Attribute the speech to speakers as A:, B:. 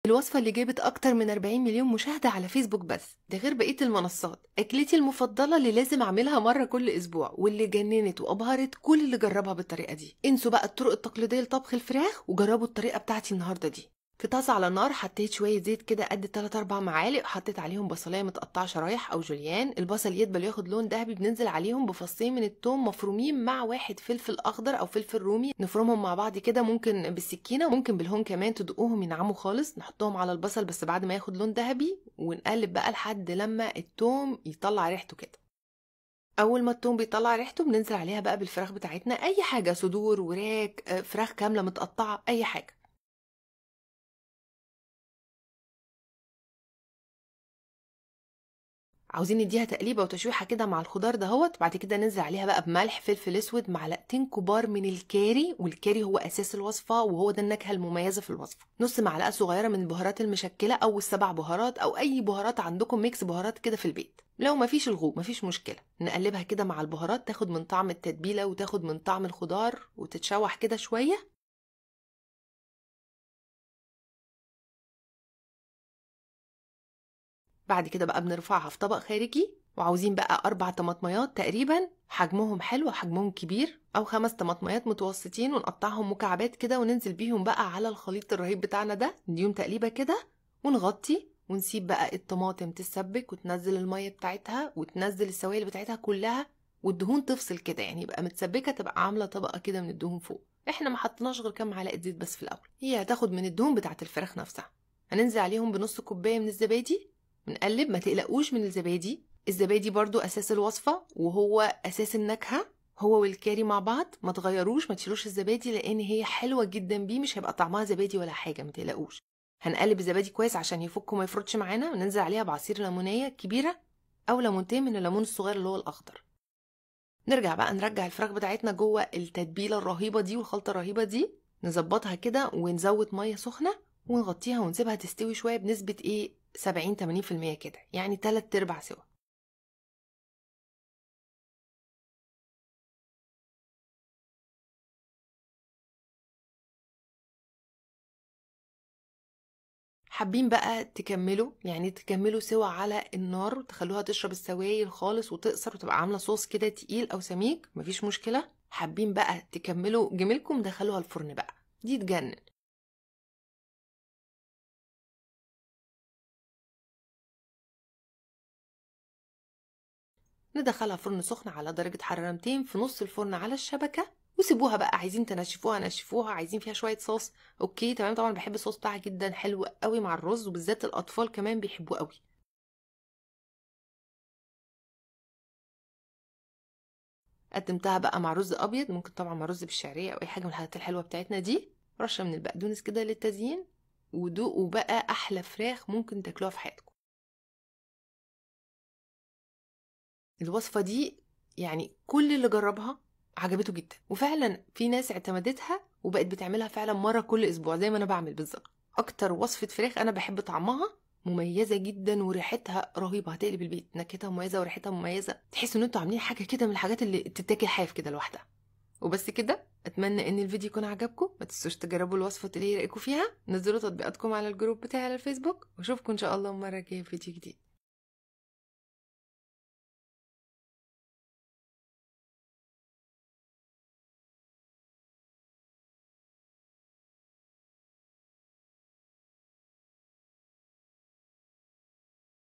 A: الوصفة اللي جابت أكتر من 40 مليون مشاهدة على فيسبوك بس، ده غير بقية المنصات. أكلتي المفضلة اللي لازم أعملها مرة كل أسبوع، واللي جننت وأبهرت كل اللي جربها بالطريقة دي. انسوا بقى الطرق التقليدية لطبخ الفراخ وجربوا الطريقة بتاعتي النهاردة دي. في طاسة على النار حطيت شوية زيت كده قد 3-4 معالق، وحطيت عليهم بصلاية متقطعة شرايح أو جوليان. البصل يدبل ياخد لون ذهبي، بننزل عليهم بفصين من الثوم مفرومين مع 1 فلفل أخضر أو فلفل رومي، نفرمهم مع بعض كده، ممكن بالسكينة وممكن بالهون كمان، تدقوهم ينعموا خالص. نحطهم على البصل بس بعد ما ياخد لون ذهبي، ونقلب بقى لحد لما الثوم يطلع ريحته كده. اول ما الثوم بيطلع ريحته بننزل عليها بقى بالفراخ بتاعتنا، اي حاجه، صدور، وراك، فراخ كامله متقطعه، اي حاجه. عاوزين نديها تقليبه وتشويحه كده مع الخضار دهوت. بعد كده ننزل عليها بقى بملح، فلفل اسود، معلقتين كبار من الكاري، والكاري هو اساس الوصفه وهو ده النكهه المميزه في الوصفه. نص معلقه صغيره من البهارات المشكله او ال7 بهارات او اي بهارات عندكم، ميكس بهارات كده في البيت. لو مفيش الغوب مفيش مشكله. نقلبها كده مع البهارات، تاخد من طعم التتبيله وتاخد من طعم الخضار وتتشوح كده شويه. بعد كده بقى بنرفعها في طبق خارجي. وعاوزين بقى 4 طماطميات تقريبا، حجمهم حلو، حجمهم كبير، او 5 طماطميات متوسطين، ونقطعهم مكعبات كده، وننزل بيهم بقى على الخليط الرهيب بتاعنا ده، نديهم تقليبه كده ونغطي، ونسيب بقى الطماطم تتسبك وتنزل الميه بتاعتها وتنزل السوائل بتاعتها كلها، والدهون تفصل كده، يعني يبقى متسبكه، تبقى عامله طبقه كده من الدهون فوق. احنا ما حطيناش غير كام معلقه زيت بس في الاول، هي هتاخد من الدهون بتاعت الفراخ نفسها. هننزل عليهم بنص كوبايه من الزبادي. بنقلب، ما تقلقوش من الزبادي، الزبادي برضو اساس الوصفة وهو اساس النكهة، هو والكاري مع بعض. ما تغيروش، ما تشيلوش الزبادي، لان هي حلوة جدا بيه، مش هيبقى طعمها زبادي ولا حاجة، ما تقلقوش. هنقلب الزبادي كويس عشان يفك وما يفرطش معانا، وننزل عليها بعصير ليمونية كبيرة او ليمونتين من الليمون الصغير اللي هو الاخضر. نرجع الفراخ بتاعتنا جوه التتبيلة الرهيبة دي والخلطة الرهيبة دي، نظبطها كده ونزود مية سخنة ونغطيها ونسيبها تستوي شوية بنسبة 70-80% كده، يعني 3/4 سوا. حابين بقى تكملوا، يعني تكملوا سوا على النار وتخلوها تشرب السوائل خالص وتقصر وتبقى عاملة صوص كده تقيل او سميك، مفيش مشكلة. حابين بقى تكملوا جميلكم، دخلوها الفرن بقى، دي تجنن. ندخلها فرن سخن على درجة حرارة 200 في نص الفرن على الشبكة، وسيبوها بقى. عايزين تنشفوها نشفوها، عايزين فيها شوية صوص اوكي تمام. طبعا بحب الصوص بتاعها جدا، حلو قوي مع الرز، وبالذات الاطفال كمان بيحبوه قوي. قدمتها بقى مع رز ابيض، ممكن طبعا مع رز بالشعرية او اي حاجة من الحاجات الحلوة بتاعتنا دي، رشة من البقدونس كده للتزيين، ودوقوا بقى احلى فراخ ممكن تاكلوها في حياتكم. الوصفة دي يعني كل اللي جربها عجبته جدا، وفعلا في ناس اعتمدتها وبقت بتعملها فعلا مرة كل اسبوع زي ما انا بعمل بالظبط. اكتر وصفة فراخ انا بحب، طعمها مميزة جدا وريحتها رهيبة، هتقلب البيت، نكهتها مميزة وريحتها مميزة، تحس ان انتوا عاملين حاجة كده من الحاجات اللي تتاكل حاف كده لوحدها. وبس كده، اتمنى ان الفيديو يكون عجبكم. ما تنسوش تجربوا الوصفة اللي رايكم فيها، نزلوا تطبيقاتكم على الجروب بتاعي على الفيسبوك، واشوفكم ان شاء الله المرة الجاية في فيديو جديد.